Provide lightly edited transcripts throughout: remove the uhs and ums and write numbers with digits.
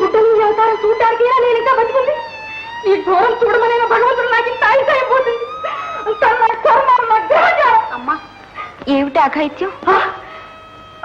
గుడ్డలు ఈ అవతారం చూడడానికి నేను ఇంకా బతుకుంది. ఈ ఘోరం చూడమనైనా భగవంతుడు నాకు ఇంత అయిపోతుంది. అమ్మా, ఏమిటి అఘాయిత్యం?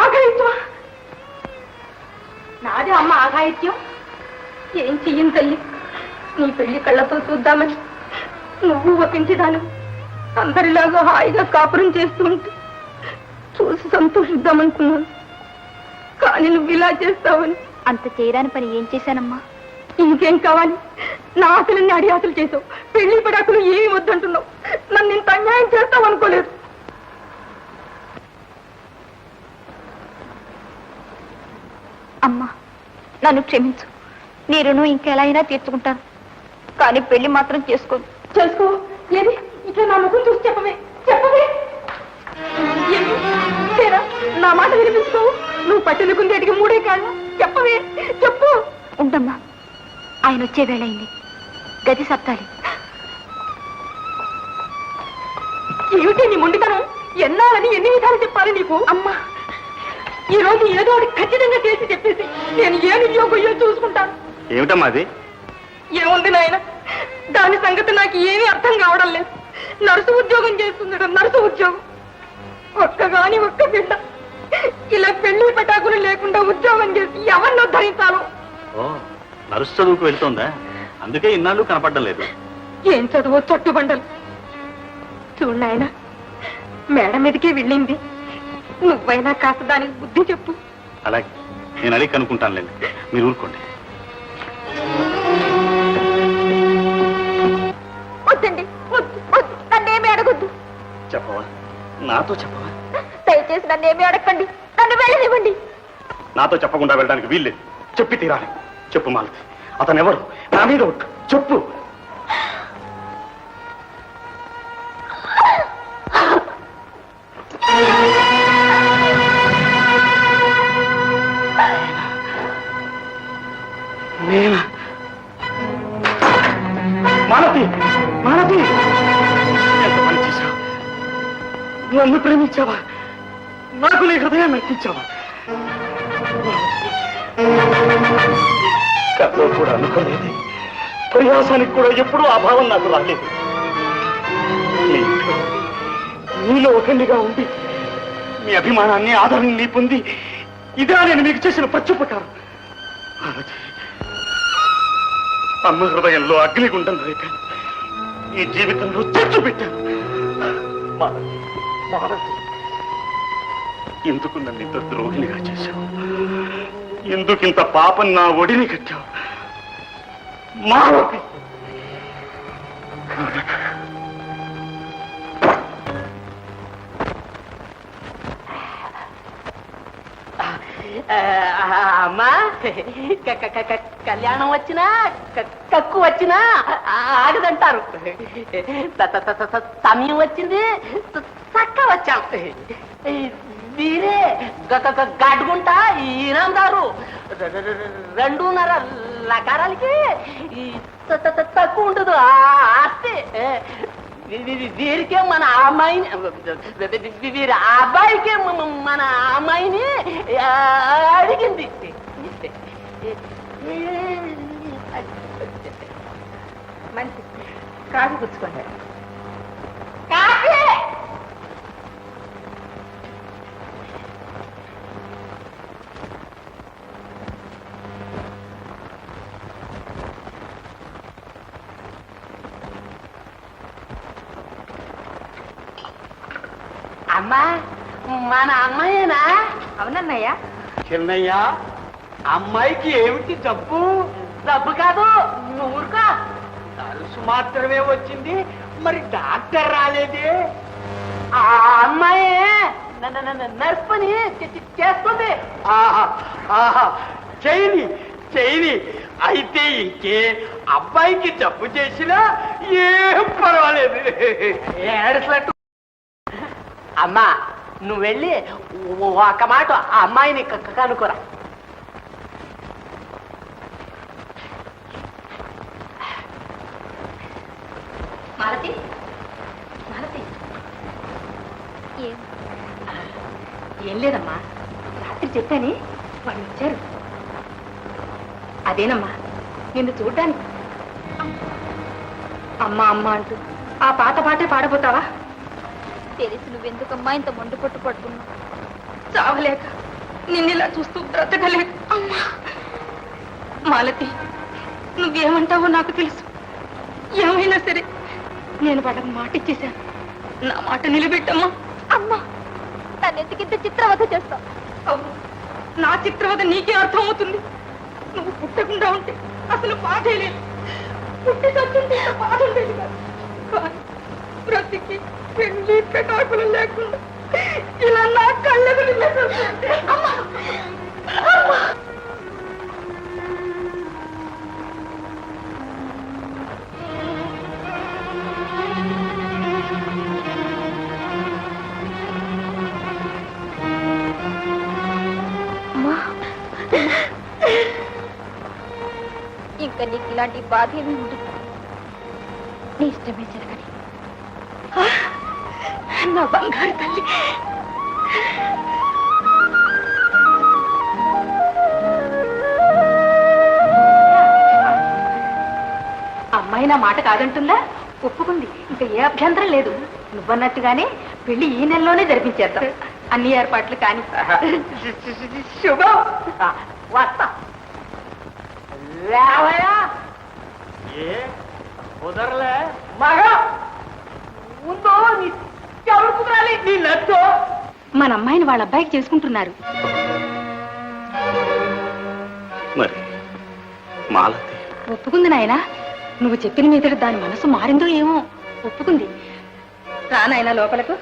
ఆఘాయిత్యమా? నాదే అమ్మ ఆఘాయిత్యం. ఏం చెయ్యను తల్లి, నీ పెళ్లి కళ్ళతో చూద్దామని నువ్వు ఒప్పించేదాను అందరిలాగా హాయిగా కాపురం చేస్తూ ఉంటే చూసి సంతోషిద్దామనుకున్నాను. కానీ నువ్వు ఇలా చేస్తావని. అంత చేయరాని పని ఏం చేశానమ్మా? ఇంకేం కావాలి? నా ఆశలన్నీ అడియాసలు చేసావు. పెళ్లి పడాకులు ఏమి వద్దంటున్నావు. నన్ను ఇంత అన్యాయం చేస్తావు అనుకోలేదు. అమ్మా, నన్ను క్షమించు. నీ రుణం ఇంకెలా అయినా తీర్చుకుంటాను, కానీ పెళ్లి మాత్రం చేసుకోను. చేసుకో. ఏది ఇట్లా నా ముఖం చూసి చెప్పవే, చెప్పవే. నా మాట వినిపించుకోవు. నువ్వు పట్టెలుకుంది అడిగి మూడే కాదు. చెప్పవే, చెప్పు. ఉండమ్మా, ఆయన వచ్చే వేళయింది. గది సత్తాలి. ఏమిటి నీ మొండితనం? ఎన్నాలని ఎన్ని విధాలు చెప్పాలి నీకు? అమ్మా, ఈ రోజు ఏదో ఒకటి ఖచ్చితంగా చేసి చెప్పేసి నేను ఏ నియోగయ్యో చూసుకుంటాను. ఏమిటమ్మా అది? ఏముంది నాయన, దాని సంగతి నాకు ఏమీ అర్థం కావడం లేదు. నర్సు ఉద్యోగం చేస్తుందట, నర్సు ఉద్యోగం. ఒక్కగాని ఒక్క బిడ్డ. ఇలా పెళ్లి పటాకులు లేకుండా ఉద్యోగం చేసి ఎవరినో ధరించాలో. నర్సు చదువుకు వెళ్తోందా? అందుకే ఇన్నాళ్ళు కనపడడం లేదు. ఏం చదువు చట్టుబండలు. చూడు నాయన, మేడ మీదకే వెళ్ళింది. నువ్వైనా కాస్త దానికి బుద్ధి చెప్పు. అలాగే, నేను అడిగి కనుక్కుంటానులేండి, మీరు ఊరుకోండి. వద్దండి, నన్నేమి అడగొద్దు. చెప్పవా? నాతో చెప్పవా? దయచేసి నన్నేమి అడగండి, నన్ను వెళ్ళనివ్వండి. నాతో చెప్పకుండా వెళ్ళడానికి వీల్లేదు. చెప్పి తీరాలి. చెప్పు మాలతి, అతను ఎవరు? నా మీద ఒట్టు చెప్పు. మాలతి, మాలతి, ఎంత పని చేశావు? నన్ను ప్రేమించావా? నాకు నీ హృదయాన్ని ఎక్కించావా? కథలో కూడా అనుకోలేదు. ప్రయాసానికి కూడా ఎప్పుడూ ఆ భావం నాకు రాలేదు. నీలో ఒకండిగా ఉండి మీ అభిమానాన్ని ఆదరణని పొంది ఇదే నేను మీకు చేసిన పచ్చుపకారం. అమ్మ హృదయంలో అగ్నిగుండం రేపాను. ఈ జీవితంలో చెట్టు పెట్టాను. ఎందుకు నన్ను ఇంత ద్రోహిణిగా చేశావు? ఎందుకింత పాపం నా ఒడిని కట్టావు? మాలతి, అమ్మా, కళ్యాణం వచ్చినా కక్కు వచ్చినా ఆగదంటారు. సమయం వచ్చింది, చక్క వచ్చాం. వీరే గడ్డుకుంటా ఈనాందారు 2.5 లకారాలకి తక్కువ ఉంటుంది ఆస్తి. వీరికే మన అమ్మాయిని, వీరి అబ్బాయికే మన అమ్మాయిని అడిగింది. మంచి కాఫీ పుచ్చుకోండి. కాఫీ అమ్మా, మన అమ్మాయేనా? అవునన్నయ్య. చిన్నయ్య, అమ్మాయికి ఏమిటి జబ్బు? డబ్బు కాదు, ఊరుకో. తలుసు మాత్రమే వచ్చింది, మరి డాక్టర్ రాలేదే? ఆ అమ్మాయి నర్స్ పని చేస్తుంది. ఆహా ఆహా, చేయని చేయని. అయితే ఇంకే అబ్బాయికి జబ్బు చేసినా ఏం పర్వాలేదు. ఏడ్చినట్టు. అమ్మా, నువ్వు వెళ్ళి ఒక మాట ఆ అమ్మాయిని కనుకోరా. మాలతి, మాలతి, ఏం లేదమ్మా, రాత్రి చెప్పాని వాళ్ళు వచ్చారు. అదేనమ్మా నిన్ను చూడ్డానికి. అమ్మా అమ్మ అంటూ ఆ పాత పాటే పాడబోతావా? తెలిసి నువ్వెందుకమ్మా ఇంత మొండి పట్టు పట్టుకున్నావు? చావలేక నిన్నిలా చూస్తూ బ్రతకలేక. అమ్మా మాలతి, నువ్వేమంటావో నాకు తెలుసు. ఏమైనా సరే నేను వాళ్ళకి మాట ఇచ్చేశాను. నా మాట నిలబెట్టమ్మా. అమ్మా, నన్ను ఎందుకింత చిత్రవధ చేస్తావు? అవును, నా చిత్రవద నీకే అర్థమవుతుంది. నువ్వు పుట్టకుండా ఉంటే అసలు బాధే లేదు. పుట్టి చచ్చుంటే ఇంత బాధ ఉండేది కాదు. కానీ బ్రతికి పెళ్లి పెటాకులు లేకుండా ఇలా నా కళ్ళెదురు చూస్తుంటే అమ్మా, అమ్మా. ఇంకా నీకు ఇలాంటి బాధ ఏమీ ఉండదు. నీ ఇష్టమే జరగని. నా బంగారు తల్లి. అమ్మాయి నా మాట కాదంటుందా? ఒప్పుకుంది. ఇంకా ఏ అభ్యంతరం లేదు. నువ్వన్నట్టుగానే పెళ్లి ఈ నెలలోనే జరిపించేద్దాం. అన్ని ఏర్పాట్లు కాని. శుభం. వస్తా. లేవయ్యా. ఏ కుదరలే మగ ఉందో ఎవరు కుదరాలి? నీ నచ్చో. మన అమ్మాయిని వాళ్ళ అబ్బాయికి చేసుకుంటున్నారు. మరి మాలతి ఒప్పుకుంది నాయనా. నువ్వు చెప్పిన మీదట దాని మనసు మారిందో ఏమో. ఒప్పుకుంది. రా నాయనా లోపలకు.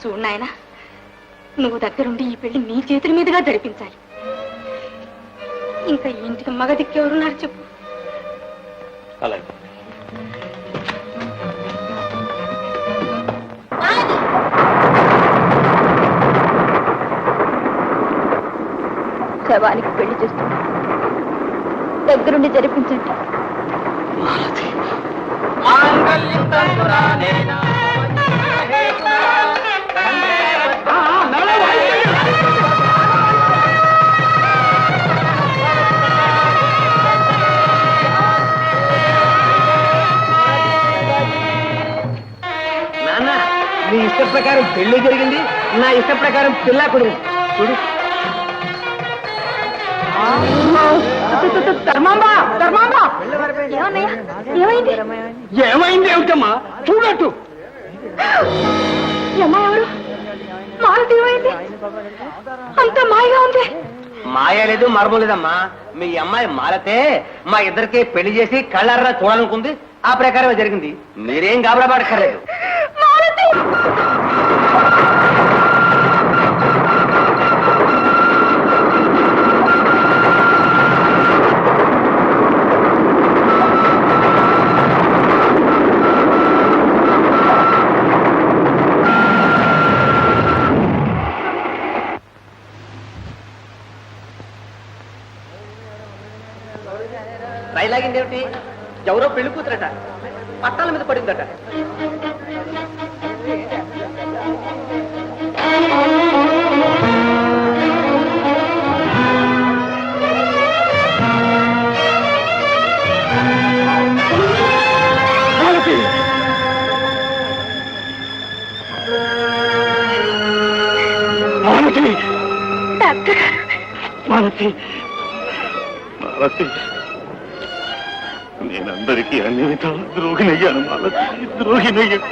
చూడు నాయనా, నువ్వు దగ్గరుండి ఈ పెళ్లి నీ చేతుల మీదుగా జరిపించాలి. ఇంకా ఈ ఇంటికి మగ దిక్కెవరున్నారు చెప్పు? అలాగే. శవానికి పెళ్లి చేస్తున్నా. దగ్గరుండి జరిపించండి. నాన్న, నీ ఇష్ట ప్రకారం పెళ్లి జరిగింది. నా ఇష్ట ప్రకారం పిల్ల కుదిరింది. చూడు. ఏమైంది ఏమిటమ్మా? చూడట్టు. ఎవరు? మాలతి ఏమైంది? అంత మాయగా ఉంది. మాయ లేదు, మరము లేదమ్మా. మీ అమ్మాయి మాలతే మా ఇద్దరికి పెళ్లి చేసి కళ్ళారా చూడాలనుకుంది. ఆ ప్రకారమే జరిగింది. మీరేం గాబరా పడక్కర్లేదు. రైలాగింది ఏమిటి? ఎవరో పెళ్లి కూతురట పట్టాల మీద పడిందట. మాలతి, మాలతి, నేనందరికీ అన్ని విధాలు ద్రోహినయ్యాను మాలతి, ద్రోహినయ్యాను.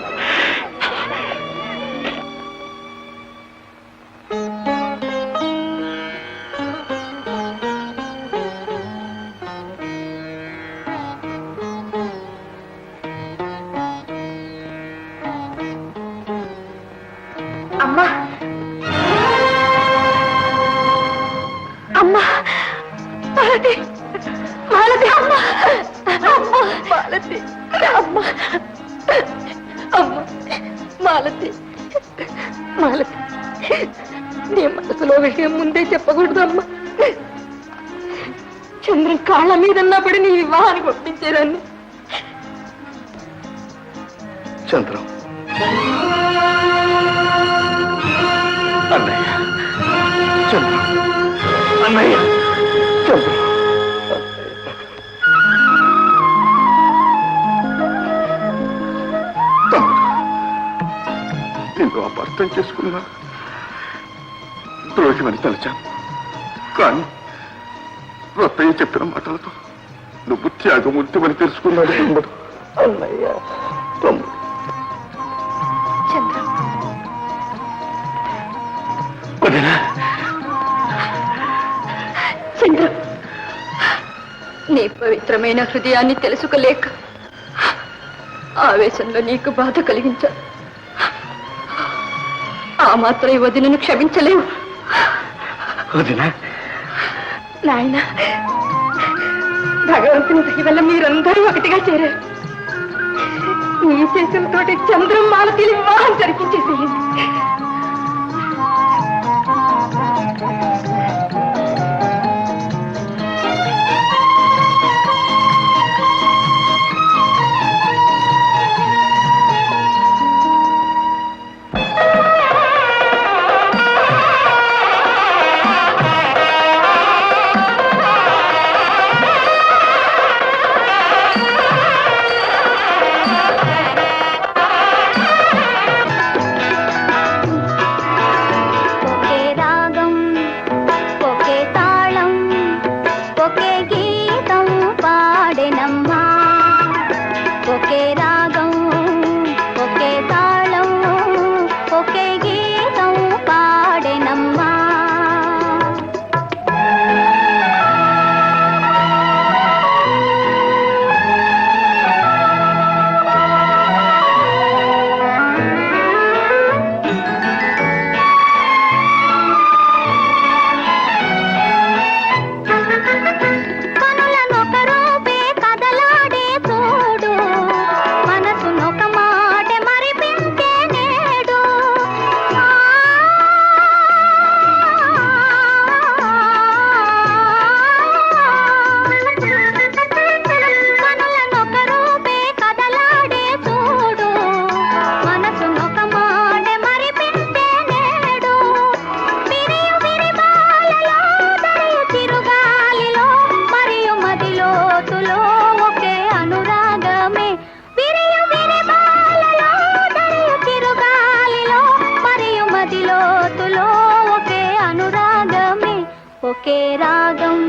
అమ్మా, అమ్మా, మాలతి, మాలతి, అమ్మా, అమ్మా, మాలతి, అమ్మా, అమ్మా, మాలతి, మాలతి, నీ మనసులో విషయం ముందే చెప్పకూడదు అమ్మా. చంద్రం కాళ్ళ మీదన్నా పడి నీ వివాహానికి ఒప్పించేదాన్ని. చంద్రం, అన్నయ్య, చంద్రం, అన్నయ్య చంద్ర నిన్ను అపార్థం చేసుకున్నా ద్రోహిమని తలచాను. కానీ రత్తయ్య చెప్పిన మాటలతో నువ్వు త్యాగమూర్తివని తెలుసుకున్నాడు తమ్ముడు. అన్నయ్య తమ్ముడు. చంద్ర, వదినా చంద్ర, నీ పవిత్రమైన హృదయాన్ని తెలుసుకోలేక ఆవేశంలో నీకు బాధ కలిగించాను. ఆ మాత్రం ఈ వదినను క్షమించలేవు. వదినా నాయన, భగవంతుని దయ వల్ల మీరందరూ ఒకటిగా చేరారు. మీ చేతులతో చంద్రం మాలతీని వివాహం జరిపించేసేయండి. ఒకే రాగం